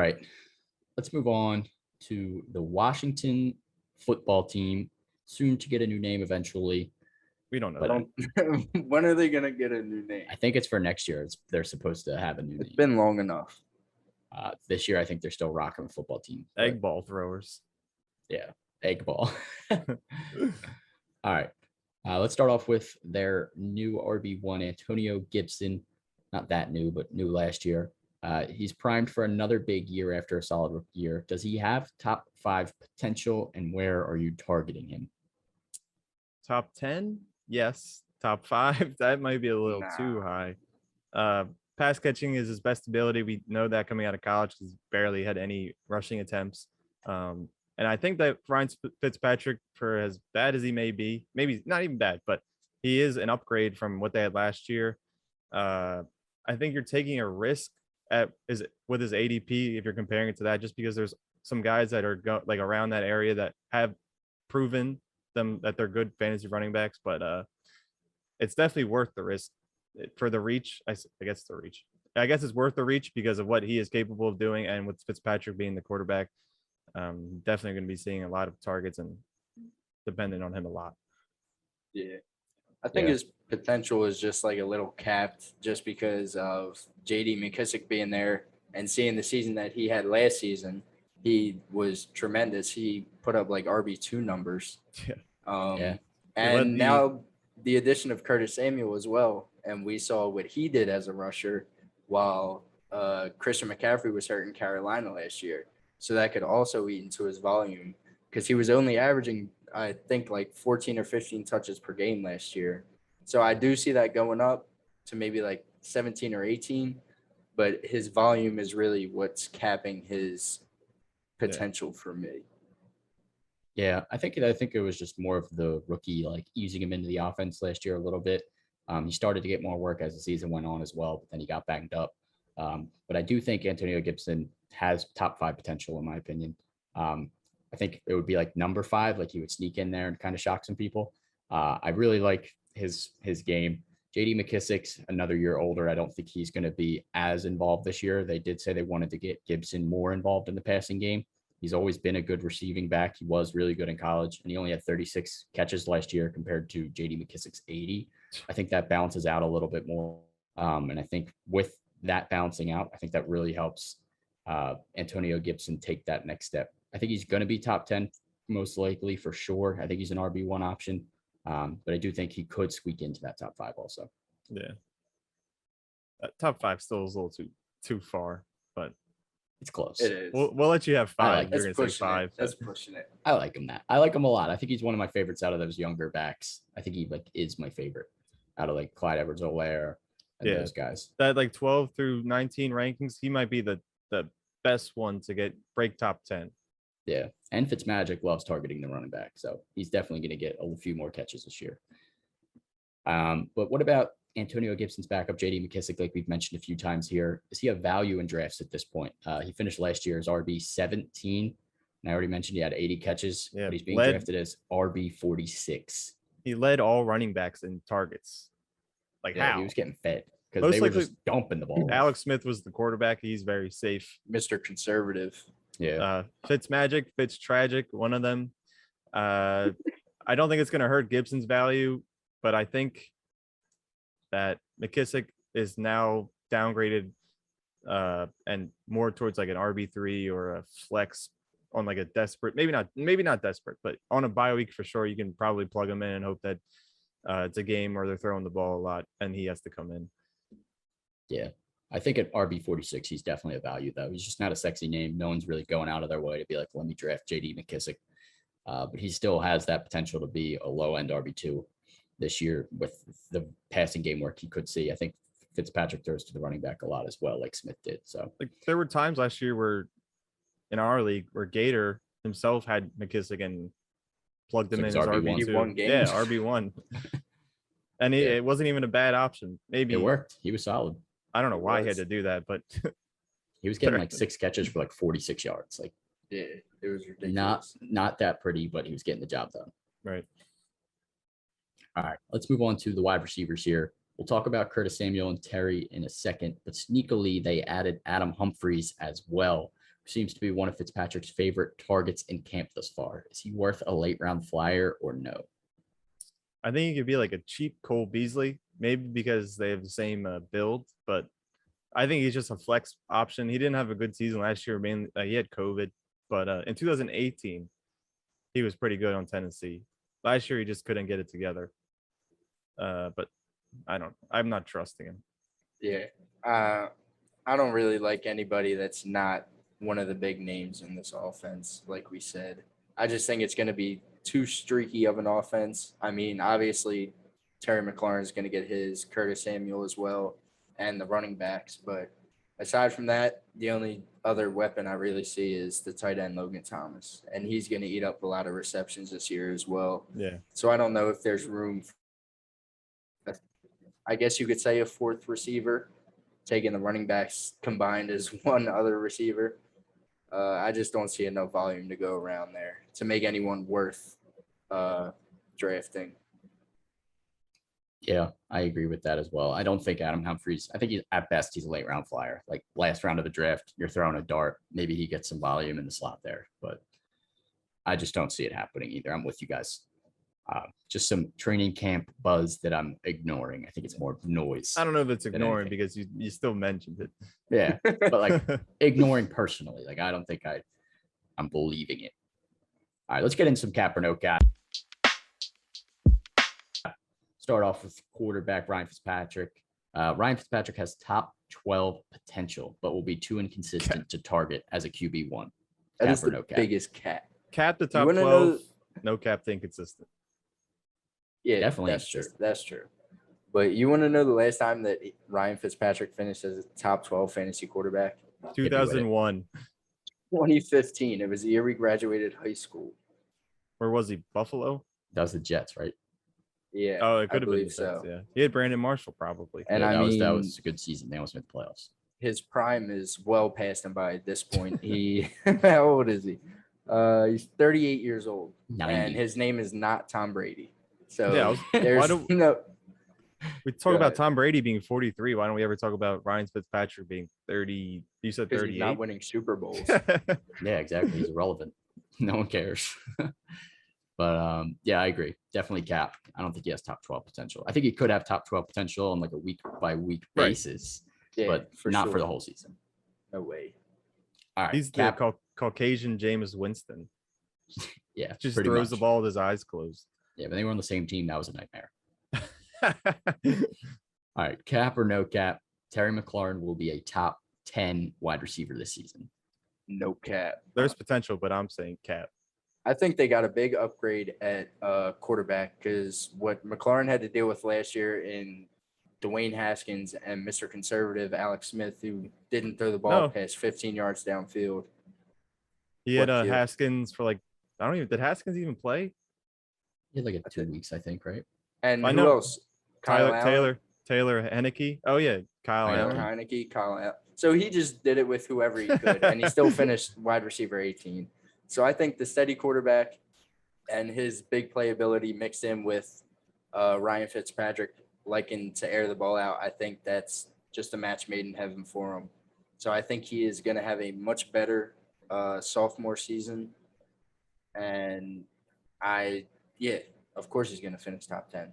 right. Let's move on to the Washington football team, soon to get a new name eventually. We don't know But that. When are they gonna get a new name? I think it's for next year. They're supposed to have a new It's name. been long enough. This year, I think they're still rocking the football team. Egg ball throwers. Yeah, egg ball. All right. Let's start off with their new RB1, Antonio Gibson. Not that new, but new last year. He's primed for another big year after a solid rookie year. Does he have top 5 potential, and where are you targeting him? Top 10? Yes. Top 5? That might be a little too high. Pass catching is his best ability. We know that coming out of college. He's barely had any rushing attempts. And I think that Ryan Fitzpatrick, for as bad as he may be, maybe not even bad, but he is an upgrade from what they had last year. I think you're taking a risk with his ADP if you're comparing it to that, just because there's some guys that are around that area that have proven them that they're good fantasy running backs, but it's definitely worth the risk for the reach. I guess it's worth the reach because of what he is capable of doing, and with Fitzpatrick being the quarterback, definitely going to be seeing a lot of targets and depending on him a lot. Yeah. I think his potential is just like a little capped just because of JD McKissick being there and seeing the season that he had last season. He was tremendous. He put up like RB2 numbers. And now the addition of Curtis Samuel as well. And we saw what he did as a rusher while Christian McCaffrey was hurt in Carolina last year. So that could also eat into his volume because he was only averaging, I think, like 14 or 15 touches per game last year. So I do see that going up to maybe like 17 or 18, but his volume is really what's capping his potential for me. Yeah, I think it was just more of the rookie, like easing him into the offense last year a little bit. He started to get more work as the season went on as well, but then he got banged up. But I do think Antonio Gibson has top 5 potential, in my opinion. I think it would be like number 5, like he would sneak in there and kind of shock some people. I really like his game. JD McKissick's another year older. I don't think he's going to be as involved this year. They did say they wanted to get Gibson more involved in the passing game. He's always been a good receiving back. He was really good in college, and he only had 36 catches last year compared to JD McKissick's 80. I think that balances out a little bit more. And I think with that balancing out, I think that really helps Antonio Gibson take that next step. I think he's going to be top 10 most likely for sure. I think he's an RB1 option, but I do think he could squeak into that top 5 also. Yeah, top 5 still is a little too far, but it's close. It is. We'll let you have 5. You're going to say 5. That's pushing it. I like him. I like him a lot. I think he's one of my favorites out of those younger backs. I think he is my favorite out of like Clyde Edwards-Helaire and those guys. That like 12 through 19 rankings, he might be the best one to break top 10. Yeah, and Fitzmagic loves targeting the running back, so he's definitely going to get a few more catches this year. But what about Antonio Gibson's backup, JD McKissick, like we've mentioned a few times here? Is he a value in drafts at this point? He finished last year as RB17, and I already mentioned he had 80 catches, but he's being drafted as RB46. He led all running backs in targets. How? He was getting fed because they were just dumping the ball. Alex Smith was the quarterback. He's very safe. Mr. Conservative. Yeah. Fitzmagic, Fitztragic, one of them. I don't think it's going to hurt Gibson's value, but I think that McKissick is now downgraded and more towards like an RB3 or a flex on like a desperate, maybe not desperate, but on a bye week for sure. You can probably plug him in and hope that it's a game where they're throwing the ball a lot and he has to come in. Yeah. I think at RB46, he's definitely a value, though. He's just not a sexy name. No one's really going out of their way to be like, let me draft JD McKissick. But he still has that potential to be a low-end RB2 this year with the passing game work he could see. I think Fitzpatrick throws to the running back a lot as well, like Smith did. So there were times last year where in our league where Gator himself had McKissick and plugged him in as RB2. Yeah, RB1. And it wasn't even a bad option. Maybe it worked. He was solid. I don't know why he had to do that, but he was getting like 6 catches for like 46 yards. Like, yeah, it was ridiculous. Not that pretty, but he was getting the job done. Right. All right, let's move on to the wide receivers here. We'll talk about Curtis Samuel and Terry in a second, but sneakily they added Adam Humphries as well. seems to be one of Fitzpatrick's favorite targets in camp thus far. Is he worth a late round flyer or no? I think he could be like a cheap Cole Beasley, maybe because they have the same build, but I think he's just a flex option. He didn't have a good season last year. Mainly, he had COVID, but in 2018, he was pretty good on Tennessee. Last year, he just couldn't get it together. But I'm not trusting him. Yeah. I don't really like anybody that's not one of the big names in this offense, like we said. I just think it's going to be too streaky of an offense. I mean, obviously, Terry McLaurin is going to get his, Curtis Samuel as well, and the running backs. But aside from that, the only other weapon I really see is the tight end Logan Thomas, and he's going to eat up a lot of receptions this year as well. Yeah. So I don't know if there's room I guess you could say a fourth receiver, taking the running backs combined as one other receiver. I just don't see enough volume to go around there to make anyone worth drafting. Yeah, I agree with that as well. I don't think Adam Humphries, I think at best he's a late round flyer. Like last round of the draft, you're throwing a dart. Maybe he gets some volume in the slot there, but I just don't see it happening either. I'm with you guys. Just some training camp buzz that I'm ignoring. I think it's more noise. I don't know if it's ignoring because you still mentioned it. Yeah, but like ignoring personally. Like I don't think I'm believing it. All right, let's get in some cap or no cap. Start off with quarterback Ryan Fitzpatrick. Ryan Fitzpatrick has top 12 potential, but will be too inconsistent to target as a QB1. That is the biggest cap. Cap the top 12, no cap the inconsistent. Yeah, definitely. That's true. But you want to know the last time that Ryan Fitzpatrick finished as a top 12 fantasy quarterback? 2001. 2015. It was the year we graduated high school. Where was he? Buffalo? That was the Jets, right? Yeah. Oh, it could have been the Jets, so. yeah. He had Brandon Marshall probably. And yeah, that was a good season. They almost made the playoffs. His prime is well past him by this point. How old is he? He's 38 years old. 90. And his name is not Tom Brady. So yeah, there's we talk about Tom Brady being 43. Why don't we ever talk about Ryan Fitzpatrick being 30? You said 38. He's not winning Super Bowls. Yeah, exactly. He's irrelevant. No one cares. But yeah, I agree. Definitely cap. I don't think he has top 12 potential. I think he could have top 12 potential on like a week by week basis, but not for the whole season. No way. All right. He's the Caucasian Jameis Winston. Yeah. Just throws the ball with his eyes closed. Yeah, but they were on the same team. That was a nightmare. All right. Cap or no cap, Terry McLaurin will be a top 10 wide receiver this season. No cap. There's potential, but I'm saying cap. I think they got a big upgrade at quarterback because what McLaurin had to deal with last year in Dwayne Haskins and Mr. Conservative Alex Smith, who didn't throw the ball past 15 yards downfield. He had Haskins for did Haskins even play? He had like 2 weeks, I think, right? And who else? Taylor Heineke. Oh yeah, Kyle Allen. So he just did it with whoever he could, and he still finished wide receiver 18. So I think the steady quarterback and his big playability mixed in with Ryan Fitzpatrick liking to air the ball out, I think that's just a match made in heaven for him. So I think he is going to have a much better sophomore season. And of course he's going to finish top 10.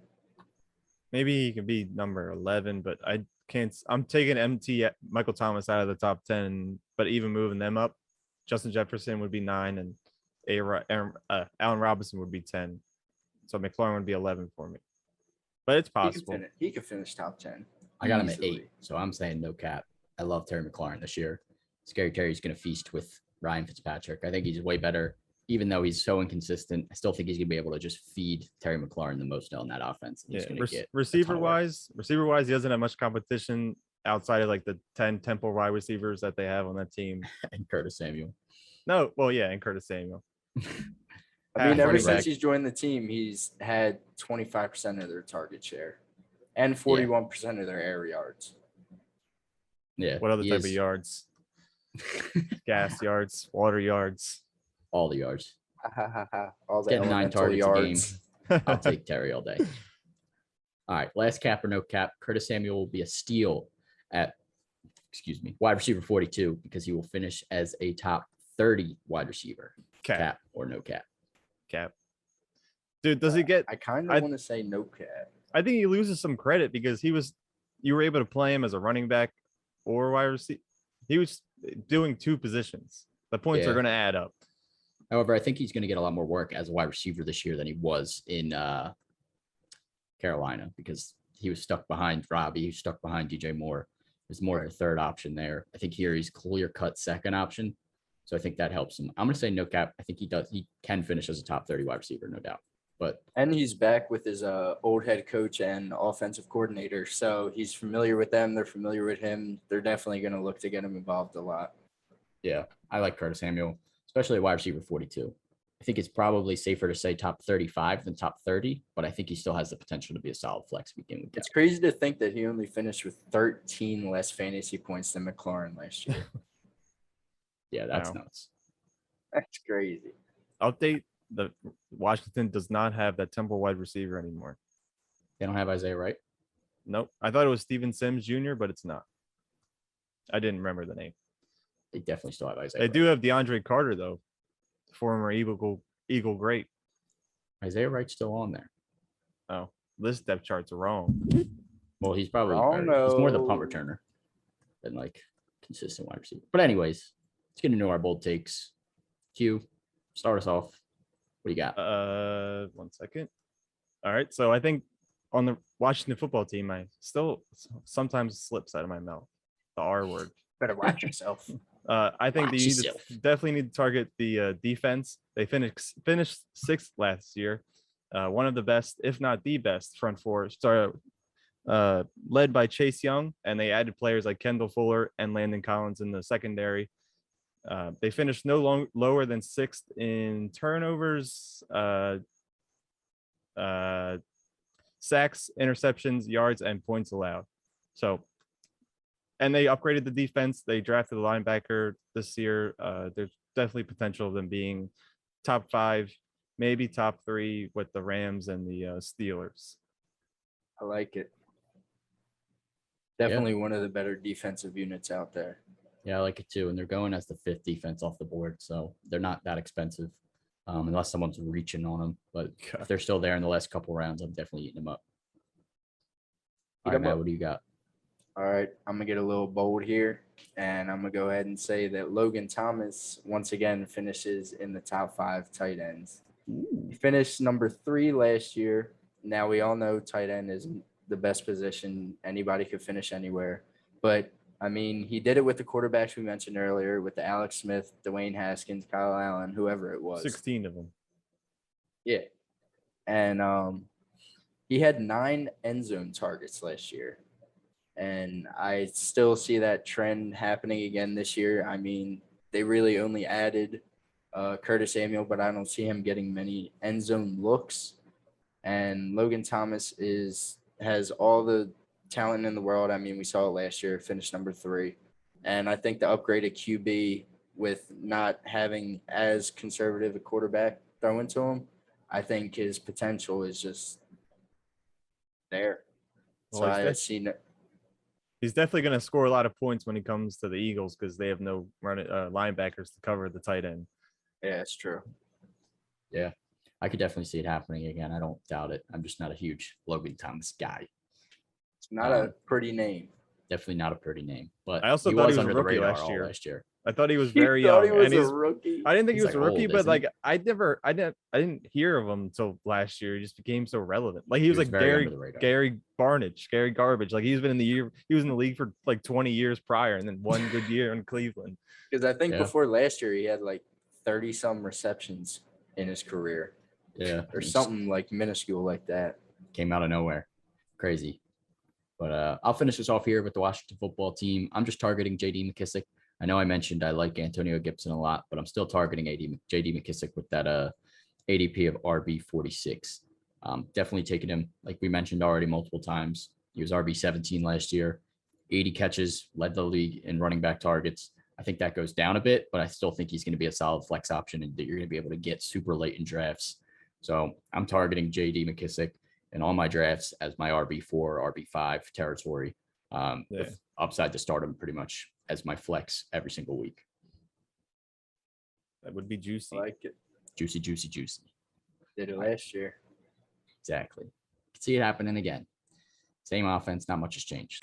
Maybe he can be number 11, but I can't. I'm taking Michael Thomas out of the top 10, but even moving them up, Justin Jefferson would be 9, and Allen Robinson would be 10. So McLaurin would be 11 for me. But it's possible. He could finish top 10. I got him at 8, so I'm saying no cap. I love Terry McLaurin this year. Scary Terry's going to feast with Ryan Fitzpatrick. I think he's way better. Even though he's so inconsistent, I still think he's going to be able to just feed Terry McLaurin the most on that offense. Yeah, receiver-wise, he doesn't have much competition outside of like the 10 Temple wide receivers that they have on that team. And Curtis Samuel. No, well, yeah, and Curtis Samuel. I mean, ever since he's joined the team, he's had 25% of their target share and 41% of their air yards. Yeah. What other type of yards? Gas yards, water yards. All the yards. All the getting 9 targets yards. a game. I'll take Terry all day. All right. Last cap or no cap. Curtis Samuel will be a steal at wide receiver 42 because he will finish as a top 30 wide receiver. Cap or no cap. Cap. Dude, does he get? I kind of want to say no cap. I think he loses some credit because you were able to play him as a running back or wide receiver. He was doing two positions. The points are going to add up. However, I think he's going to get a lot more work as a wide receiver this year than he was in Carolina because he was stuck behind Robbie. He was stuck behind DJ Moore. There's more of a third option there. I think here he's clear-cut second option. So I think that helps him. I'm going to say no cap. I think he does. He can finish as a top 30 wide receiver, no doubt. And he's back with his old head coach and offensive coordinator. So he's familiar with them. They're familiar with him. They're definitely going to look to get him involved a lot. Yeah, I like Curtis Samuel, especially wide receiver 42. I think it's probably safer to say top 35 than top 30, but I think he still has the potential to be a solid flex week in week out. It's crazy to think that he only finished with 13 less fantasy points than McLaurin last year. Yeah, that's nuts. That's crazy. Update. The Washington does not have that Temple wide receiver anymore. They don't have Isaiah Wright? Nope. I thought it was Steven Sims Jr., but it's not. I didn't remember the name. They definitely still have Isaiah They do have DeAndre Carter, though. Former Eagle great. Isaiah Wright's still on there. Oh, this depth chart's wrong. Well, he's probably he's more the punt returner than like consistent wide receiver. But anyways, let's get into our bold takes. Q, start us off. What do you got? 1 second. All right. So I think on the Washington football team, I still sometimes slips out of my mouth. The R word. Better watch yourself. I think definitely need to target the defense. They finished sixth last year. One of the best, if not the best, front four. Led by Chase Young, and they added players like Kendall Fuller and Landon Collins in the secondary. They finished lower than sixth in turnovers, sacks, interceptions, yards, and points allowed. So, and they upgraded the defense. They drafted a linebacker this year. There's definitely potential of them being top 5, maybe top 3 with the Rams and the Steelers. I like it. Definitely one of the better defensive units out there. Yeah, I like it too. And they're going as the 5th defense off the board. So they're not that expensive unless someone's reaching on them. But if they're still there in the last couple rounds, I'm definitely eating them up. All right, Matt, what do you got? All right, I'm going to get a little bold here. And I'm going to go ahead and say that Logan Thomas, once again, finishes in the top 5 tight ends. Ooh. He finished number 3 last year. Now, we all know tight end isn't the best position. Anybody could finish anywhere. But I mean, he did it with the quarterbacks we mentioned earlier, with the Alex Smith, Dwayne Haskins, Kyle Allen, whoever it was. 16 of them. Yeah. And he had 9 end zone targets last year. And I still see that trend happening again this year. I mean, they really only added Curtis Samuel, but I don't see him getting many end zone looks. And Logan Thomas has all the talent in the world. I mean, we saw it last year, finished number 3. And I think the upgraded QB with not having as conservative a quarterback throw into him, I think his potential is just there. Well, so he's definitely going to score a lot of points when he comes to the Eagles because they have no linebackers to cover the tight end. Yeah, it's true. Yeah, I could definitely see it happening again. I don't doubt it. I'm just not a huge Logan Thomas guy. It's not a pretty name. Definitely not a pretty name. But I also thought he was under a rookie the radar last year. year. I thought he was very young. He was a rookie. I didn't think he was like a rookie, old, but like I didn't hear of him until last year. He just became so relevant. Like he was like Gary Garbage. Like he was in the league for like 20 years prior, and then one good year in Cleveland. Because I think before last year he had like 30 some receptions in his career. Yeah, or something like minuscule like that. Came out of nowhere, crazy. But I'll finish this off here with the Washington football team. I'm just targeting J.D. McKissick. I know I mentioned I like Antonio Gibson a lot, but I'm still targeting J.D. McKissick with that ADP of RB46. Definitely taking him, like we mentioned already multiple times. He was RB17 last year, 80 catches, led the league in running back targets. I think that goes down a bit, but I still think he's going to be a solid flex option and that you're going to be able to get super late in drafts. So I'm targeting J.D. McKissick in all my drafts as my RB4 or RB5 territory. upside to start him pretty much as my flex every single week. That would be juicy. I like it. Juicy, juicy, juicy. Did it last year. Exactly. Could see it happening again. Same offense, not much has changed.